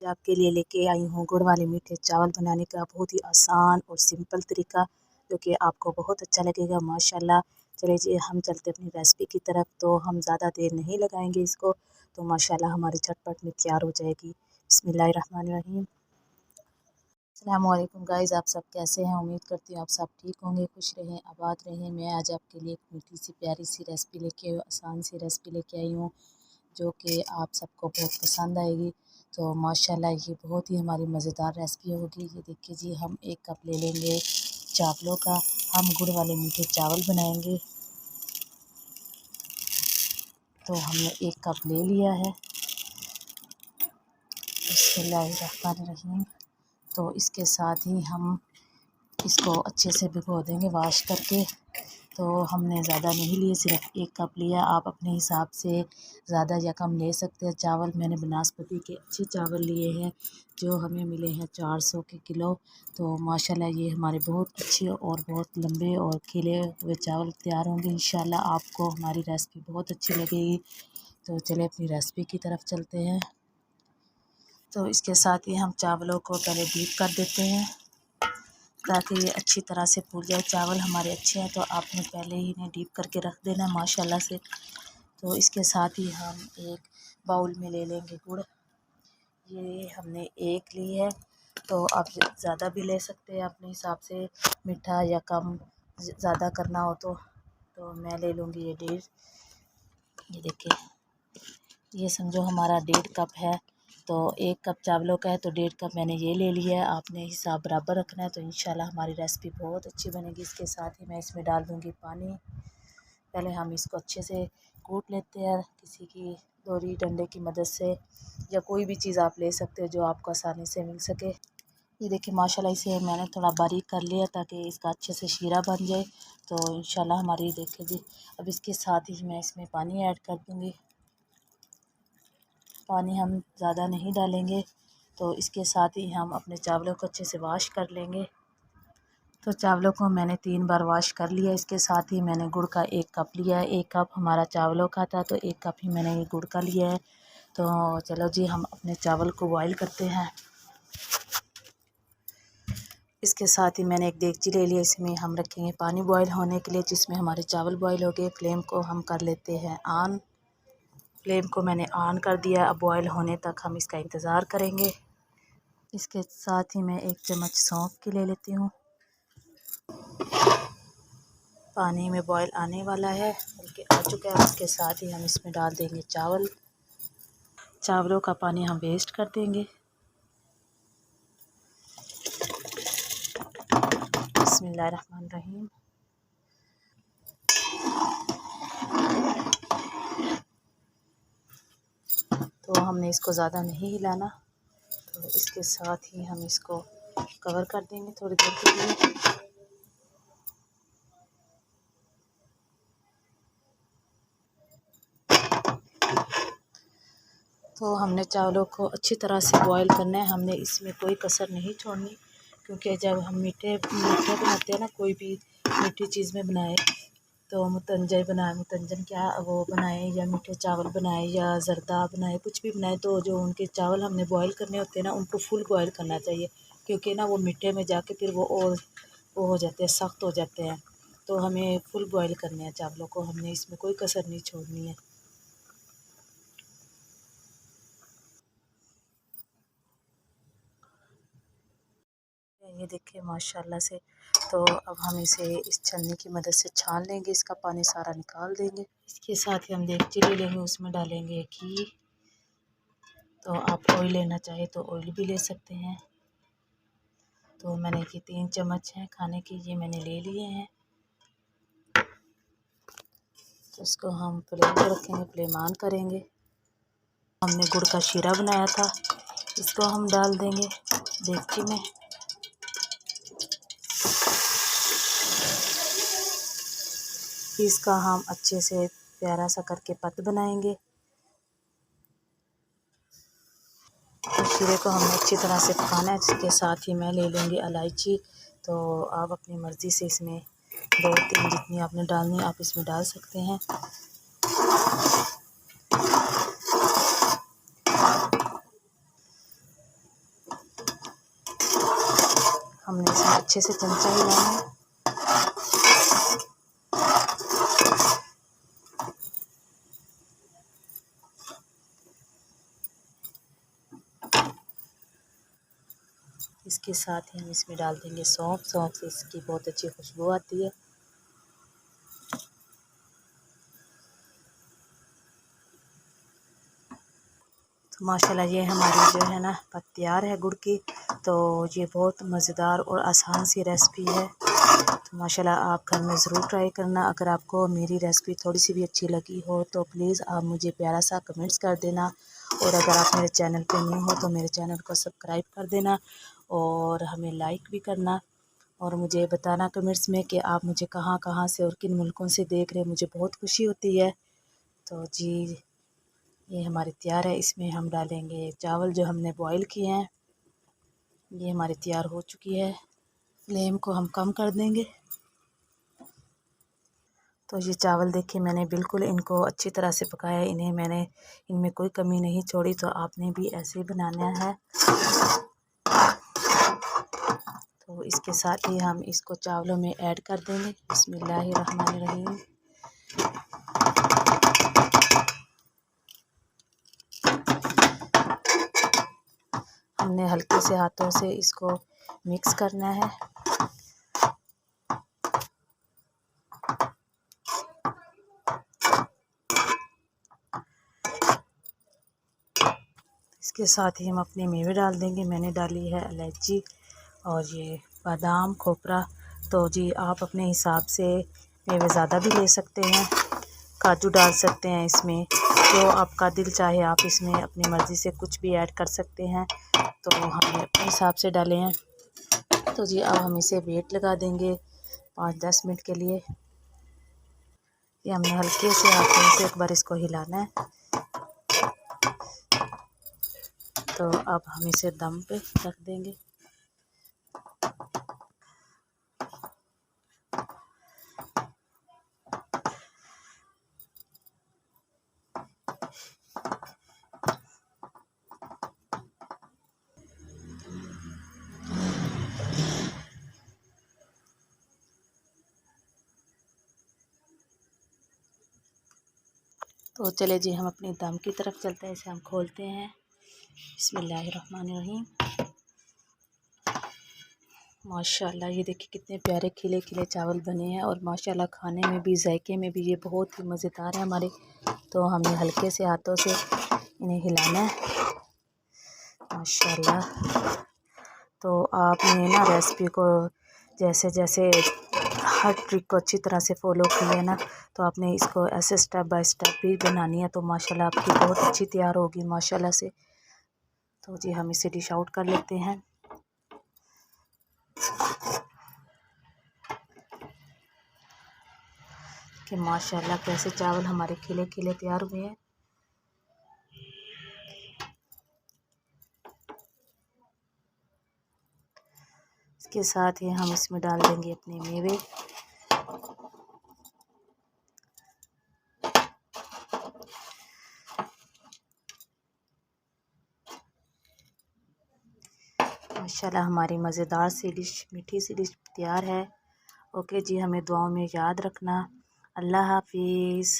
आपके लिए लेके आई हूँ गुड़ वाले मीठे चावल बनाने का बहुत ही आसान और सिंपल तरीका, जो कि आपको बहुत अच्छा लगेगा माशाल्लाह। चलिए जी हम चलते अपनी रेसिपी की तरफ। तो हम ज़्यादा देर नहीं लगाएंगे इसको, तो माशाल्लाह हमारी झटपट में तैयार हो जाएगी। बिस्मिल्लाहिर्रहमानिर्रहीम। अस्सलाम वालेकुम गाइज़, आप सब कैसे हैं? उम्मीद करती हूँ आप सब ठीक होंगे, खुश रहें, आबाद रहें। मैं आज आपके लिए एक मीठी सी प्यारी सी रेसिपी लेके आसान सी रेसिपी लेके आई हूँ, जो कि आप सबको बहुत पसंद आएगी। तो माशाल्लाह ये बहुत ही हमारी मज़ेदार रेसिपी होगी। ये देखिए जी, हम 1 कप ले लेंगे चावलों का। हम गुड़ वाले मीठे चावल बनाएंगे। तो हमने 1 कप ले लिया है। बिस्मिल्लाहिर्रहमानिर्रहीम। तो इसके साथ ही हम इसको अच्छे से भिगो देंगे वॉश करके। तो हमने ज़्यादा नहीं लिए, सिर्फ 1 कप लिया। आप अपने हिसाब से ज़्यादा या कम ले सकते हैं चावल। मैंने बनास्पति के अच्छे चावल लिए हैं, जो हमें मिले हैं 400 के किलो। तो माशाल्लाह ये हमारे बहुत अच्छे और बहुत लंबे और खिले हुए चावल तैयार होंगे। इंशाल्लाह आपको हमारी रेसिपी बहुत अच्छी लगेगी। तो चलिए अपनी रेसिपी की तरफ चलते हैं। तो इसके साथ ही हम चावलों को पहले डीप कर देते हैं, ताकि ये अच्छी तरह से फूल जाए। चावल हमारे अच्छे हैं तो आपने पहले ही इन्हें डीप करके रख देना है माशाल्लाह से। तो इसके साथ ही हम एक बाउल में ले लेंगे गुड़। ये हमने 1 ली है, तो आप ज़्यादा भी ले सकते हैं अपने हिसाब से, मीठा या कम ज़्यादा करना हो तो मैं ले लूँगी ये 1.5। ये देखिए, ये समझो हमारा 1.5 कप है। तो 1 कप चावलों का है तो 1.5 कप मैंने ये ले लिया है। आपने हिसाब बराबर रखना है, तो इंशाल्लाह हमारी रेसिपी बहुत अच्छी बनेगी। इसके साथ ही मैं इसमें डाल दूँगी पानी। पहले हम इसको अच्छे से कूट लेते हैं किसी की दोरी डंडे की मदद से, या कोई भी चीज़ आप ले सकते हो जो आपको आसानी से मिल सके। ये देखिए माशाल्लाह इसे मैंने थोड़ा बारीक कर लिया ताकि इसका अच्छे से शीरा बन जाए। तो इंशाल्लाह हमारी देखिए जी, अब इसके साथ ही मैं इसमें पानी ऐड कर दूँगी। पानी हम ज़्यादा नहीं डालेंगे। तो इसके साथ ही हम अपने चावलों को अच्छे से वॉश कर लेंगे। तो चावलों को मैंने 3 बार वॉश कर लिया। इसके साथ ही मैंने गुड़ का 1 कप लिया है। 1 कप हमारा चावलों का था, तो 1 कप ही मैंने ये गुड़ का लिया है। तो चलो जी हम अपने चावल को बॉईल करते हैं। इसके साथ ही मैंने एक देगची ले लिया, इसमें हम रखेंगे पानी बॉईल होने के लिए, जिसमें हमारे चावल बॉईल हो गए। फ्लेम को हम कर लेते हैं ऑन। फ्लेम को मैंने ऑन कर दिया। अब बॉईल होने तक हम इसका इंतज़ार करेंगे। इसके साथ ही मैं 1 चम्मच सौंफ की ले लेती हूँ। पानी में बॉईल आने वाला है, बल्कि आ चुका है। इसके साथ ही हम इसमें डाल देंगे चावल। चावलों का पानी हम वेस्ट कर देंगे। बिस्मिल्लाहिर्रहमानिर्रहीम। तो हमने इसको ज़्यादा नहीं हिलाना। तो इसके साथ ही हम इसको कवर कर देंगे थोड़ी देर के लिए। तो हमने चावलों को अच्छी तरह से बॉईल करना है। हमने इसमें कोई कसर नहीं छोड़नी, क्योंकि जब हम मीठे बनाते हैं ना, कोई भी मीठी चीज़ में बनाए, तो मुतंजन क्या वो बनाए, या मीठे चावल बनाए, या ज़र्दा बनाए, कुछ भी बनाए, तो जो उनके चावल हमने बॉईल करने होते हैं ना, उनको फुल बॉईल करना चाहिए। क्योंकि ना वो मीठे में जाके फिर वो और वो हो जाते हैं, सख्त हो जाते हैं। तो हमें फुल बॉईल करने हैं चावलों को, हमने इसमें कोई कसर नहीं छोड़नी है। ये देखिए माशाल्लाह से। तो अब हम इसे इस छन्नी की मदद से छान लेंगे, इसका पानी सारा निकाल देंगे। इसके साथ ही हम देगची ले लेंगे, उसमें डालेंगे घी। तो आप ऑयल लेना चाहे तो ऑयल भी ले सकते हैं। तो मैंने ये 3 चम्मच हैं खाने के, ये मैंने ले लिए हैं। तो इसको हम फ्लेम पर रखेंगे, फ्लेम ऑन करेंगे। हमने गुड़ का शीरा बनाया था, इसको हम डाल देंगे देगची में। इसका हम अच्छे से प्यारा सा करके पत बनाएंगे। तो शीरे को हमने अच्छी तरह से पकाना है। इसके साथ ही मैं ले लूँगी इलायची। तो आप अपनी मर्ज़ी से इसमें 2-3 जितनी आपने डालनी है आप इसमें डाल सकते हैं। हमने इसमें अच्छे से चमचा हिलाना है। इसके साथ ही हम इसमें डाल देंगे सौंफ। सौंफ से इसकी बहुत अच्छी खुशबू आती है। तो माशाल्लाह ये हमारी जो है ना पक तैयार है गुड़ की। तो ये बहुत मज़ेदार और आसान सी रेसिपी है। तो माशाल्लाह आप घर में ज़रूर ट्राई करना। अगर आपको मेरी रेसिपी थोड़ी सी भी अच्छी लगी हो तो प्लीज़ आप मुझे प्यारा सा कमेंट्स कर देना। और अगर आप मेरे चैनल पे न्यू हो तो मेरे चैनल को सब्सक्राइब कर देना और हमें लाइक भी करना। और मुझे बताना कमेंट्स में कि आप मुझे कहाँ कहाँ से और किन मुल्कों से देख रहे हैं, मुझे बहुत खुशी होती है। तो जी ये हमारी तैयार है। इसमें हम डालेंगे चावल जो हमने बॉईल किए हैं। ये हमारी तैयार हो चुकी है। फ्लेम को हम कम कर देंगे। तो ये चावल देखिए मैंने बिल्कुल इनको अच्छी तरह से पकाया है। मैंने इनमें कोई कमी नहीं छोड़ी। तो आपने भी ऐसे ही बनाना है। तो इसके साथ ही हम इसको चावलों में ऐड कर देंगे। बिस्मिल्लाहिर्रहमानिर्रहीम। हमने हल्के से हाथों से इसको मिक्स करना है। इसके साथ ही हम अपने मेवे डाल देंगे। मैंने डाली है इलायची और ये बादाम खोपरा। तो जी आप अपने हिसाब से मेवे ज़्यादा भी ले सकते हैं। काजू डाल सकते हैं इसमें, जो आपका दिल चाहे आप इसमें अपनी मर्ज़ी से कुछ भी ऐड कर सकते हैं। तो हमने अपने हिसाब से डाले हैं। तो जी अब हम इसे वेट लगा देंगे 5-10 मिनट के लिए। ये हमने हल्के से हाथों से एक बार इसको हिलाना है। तो अब हम इसे दम पे रख देंगे। तो चले जी हम अपने दम की तरफ चलते हैं। इसे हम खोलते हैं। बिस्मिल्लाहिर्रहमानिर्रहीम। माशाल्लाह ये देखिए कितने प्यारे खिले खिले चावल बने हैं। और माशाल्लाह खाने में भी जायके में भी ये बहुत ही मज़ेदार है हमारे। तो हमें हल्के से हाथों से इन्हें हिलाना है। माशाल्लाह। तो आपने ना रेसिपी को जैसे जैसे हर ट्रिक को अच्छी तरह से फॉलो किया है ना, तो आपने इसको ऐसे स्टेप बाय स्टेप भी बनानी है। तो माशाल्लाह आपकी बहुत अच्छी तैयार होगी माशाल्लाह से। तो जी हम इसे डिश आउट कर लेते हैं। कि माशाल्लाह कैसे चावल हमारे खिले खिले तैयार हुए हैं। इसके साथ ही हम इसमें डाल देंगे अपने मेवे। माशाल्लाह हमारी मज़ेदार सी डिश, मीठी सी डिश तैयार है। ओके जी, हमें दुआओं में याद रखना। अल्लाह हाफिज़।